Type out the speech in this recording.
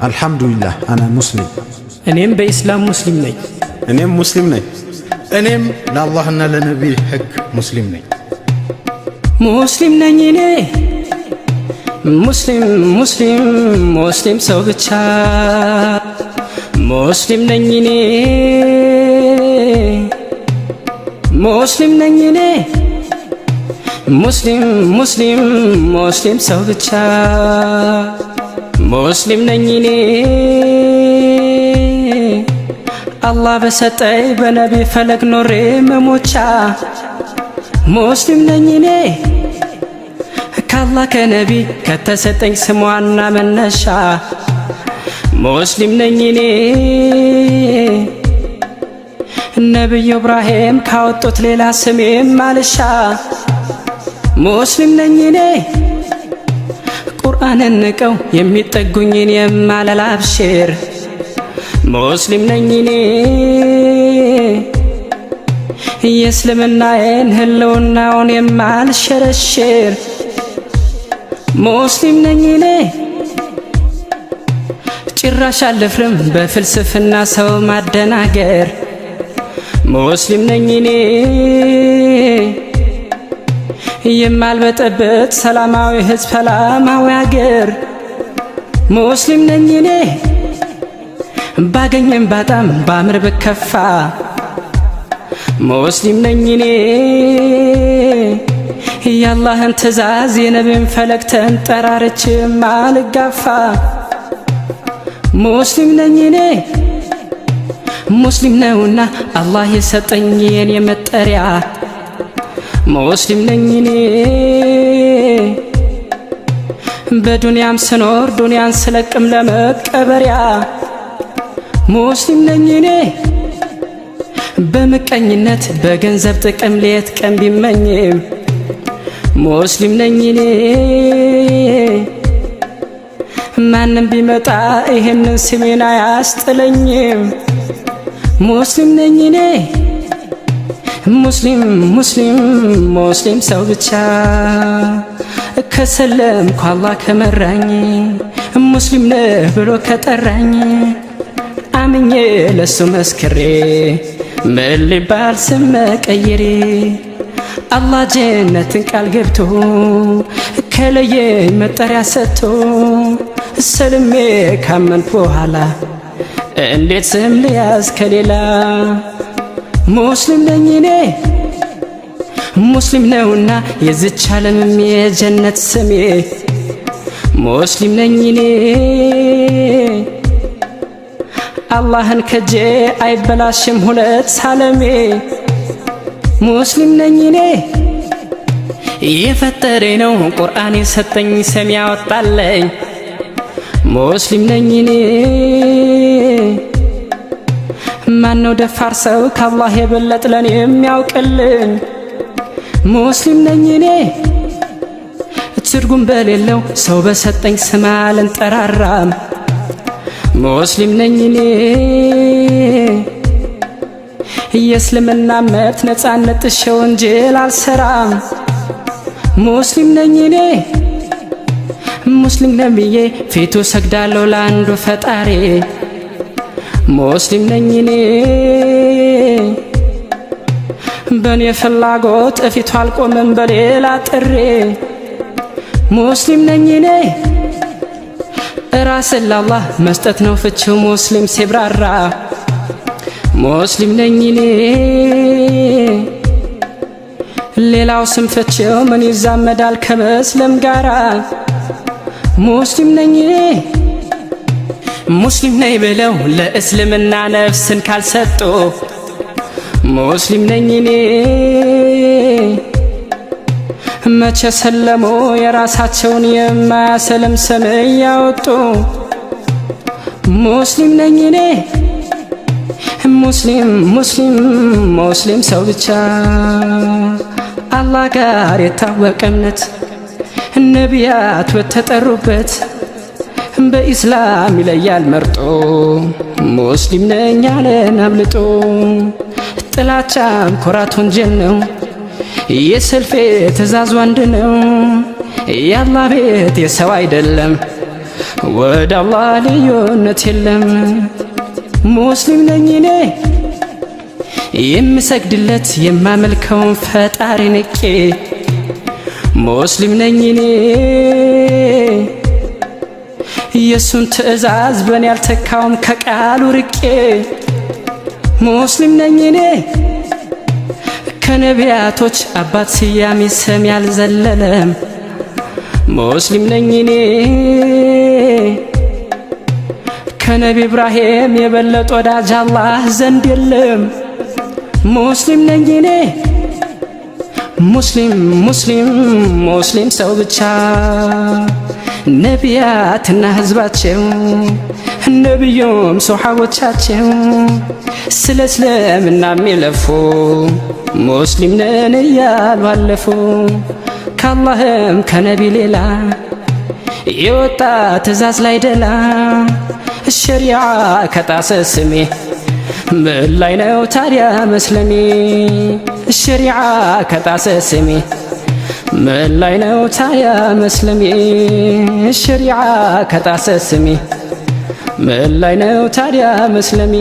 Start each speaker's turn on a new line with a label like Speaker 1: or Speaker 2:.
Speaker 1: አልሐምዱሊላህ አና ሙስሊም።
Speaker 2: እኔም በኢስላም ሙስሊም ነኝ።
Speaker 1: እኔም ሙስሊም ነኝ።
Speaker 3: እኔም ለአላህና ለነቢይ ሕግ ሙስሊም ነኝ።
Speaker 2: ሙስሊም ነኝ እኔ ሙስሊም ሙስሊም ሙስሊም ሰው ብቻ ሙስሊም ነኝ እኔ ሙስሊም ነኝ እኔ ሙስሊም ሙስሊም ሙስሊም ሰው ብቻ ሙስሊም ነኝ እኔ አላህ በሰጠኝ በነቢ ፈለግ ኖሬ መሞቻ ሙስሊም ነኝ እኔ ካላህ ከነቢ ከተሰጠኝ ስሟና መነሻ ሙስሊም ነኝ እኔ ነብዩ ኢብራሂም ካወጡት ሌላ ስሜም ማልሻ ሙስሊም ነኝ እኔ ቁርአንን ንቀው የሚጠጉኝን የማለላብሽር ሙስሊም ነኝ እኔ የእስልምናዬን ህልውናውን የማልሸረሽር ሙስሊም ነኝ እኔ ጭራሽ አልደፍርም በፍልስፍና ሰው ማደናገር ሙስሊም ነኝ እኔ የማልበጠበት ሰላማዊ ህዝብ ሰላማዊ አገር ሙስሊም ነኝ እኔ ባገኘም ባጣም ባምር በከፋ ሙስሊም ነኝ እኔ የአላህን ትእዛዝ የነቢን ፈለግ ተንጠራርቼ ማልጋፋ ሙስሊም ነኝ እኔ ሙስሊም ነውና አላህ የሰጠኝ የኔ መጠሪያ ሙስሊም ነኝ እኔ በዱንያም ስኖር ዱንያን ስለቅም ለመቀበሪያ ሙስሊም ነኝ እኔ በምቀኝነት በገንዘብ ጥቅም ሌት ቀን ቢመኝም ሙስሊም ነኝ እኔ ማንም ቢመጣ ይሄንን ስሜን አያስጥለኝም ሙስሊም ነኝ እኔ ሙስሊም ሙስሊም ሙስሊም ሰው ብቻ ከሰለምኩ አላህ ከመራኝ ሙስሊም ነህ ብሎ ከጠራኝ አምኜ ለሱ መስክሬ ምን ሊባል ስም መቀየሬ አላህ ጀነትን ቃል ገብቶ ከለየኝ መጠሪያ ሰጥቶ ሰልሜ ካመንኩ በኋላ እንዴት ስም ልያዝ ከሌላ ሙስሊም ነኝ እኔ ሙስሊም ነውና የዝች ዓለምም የጀነት ስሜ ሙስሊም ነኝ እኔ አላህን ከጄ አይበላሽም ሁለት ሳለሜ ሙስሊም ነኝ እኔ የፈጠሬ ነው ቁርአን የሰጠኝ ሰሚ ያወጣለኝ ሙስሊም ነኝ እኔ ማነው ደፋር ሰው ከአላህ የበለጠ ለኔ የሚያውቅልኝ ሙስሊም ነኝ እኔ ትርጉም በሌለው ሰው በሰጠኝ ስም አልንጠራራም ሙስሊም ነኝ እኔ የእስልምና መብት ነፃነት ጥሼ ወንጀል አልሰራም ሙስሊም ነኝ እኔ ሙስሊም ነብዬ ፊቱ ሰግዳለሁ ለአንዱ ፈጣሪ ሙስሊም ነኝ እኔ በኔ ፍላጎት እፊቱ አልቆምም በሌላ ጥሬ ሙስሊም ነኝ እኔ ራስን ለአላህ መስጠት ነው ፍቺው ሙስሊም ሲብራራ ሙስሊም ነኝ እኔ ሌላው ስም ፍቺው ምን ይዛመዳል ከመስለም ጋራ ሙስሊም ነኝ እኔ ሙስሊም ነኝ ብለው ለእስልምና ነፍስን ካልሰጡ ሙስሊም ነኝ እኔ መቼ ሰለሙ የራሳቸውን የማያሰልም ስም ያወጡ ሙስሊም ነኝ እኔ ሙስሊም ሙስሊም ሙስሊም ሰው ብቻ አላህ ጋር የታወቀ እምነት ነቢያት በተጠሩበት በኢስላም ይለያል መርጦ ሙስሊም ነኝ ያለን አብልጦ ጥላቻም ኩራት ወንጀል ነው የሰልፌ ትእዛዙ አንድ ነው የአላህ ቤት የሰው አይደለም ወደ አላህ ልዩነት የለም። ሙስሊም ነኝ እኔ የምሰግድለት የማመልከውን ፈጣሪ ንቄ። ሙስሊም ነኝ እኔ የሱን ትእዛዝ በኔ ያልተካውም ከቃሉ ርቄ። ሙስሊም ነኝ እኔ ከነቢያቶች አባት ስያሜ ስም ያልዘለለም። ሙስሊም ነኝ እኔ ከነቢ ኢብራሂም የበለጠ ወዳጅ አላህ ዘንድ የለም። ሙስሊም ነኝ እኔ ሙስሊም ሰው ብቻ ነቢያትና ህዝባቸው ነቢዩም ሶሐቦቻቸው ስለ እስልምና የሚለፉ ሙስሊም ነን እያሉ አለፉ። ከአላህም ከነቢ ሌላ የወጣ ትእዛዝ ላይ ደላ ሸሪዓ ከጣሰ ስሜ ምን ላይ ነው ታዲያ መስለሜ? ሸሪዓ ከጣሰ ስሜ ምን ላይ ነው ታዲያ መስለሜ? ሸሪዓ ከጣሰ ስሜ ምን ላይ ነው ታዲያ መስለሜ?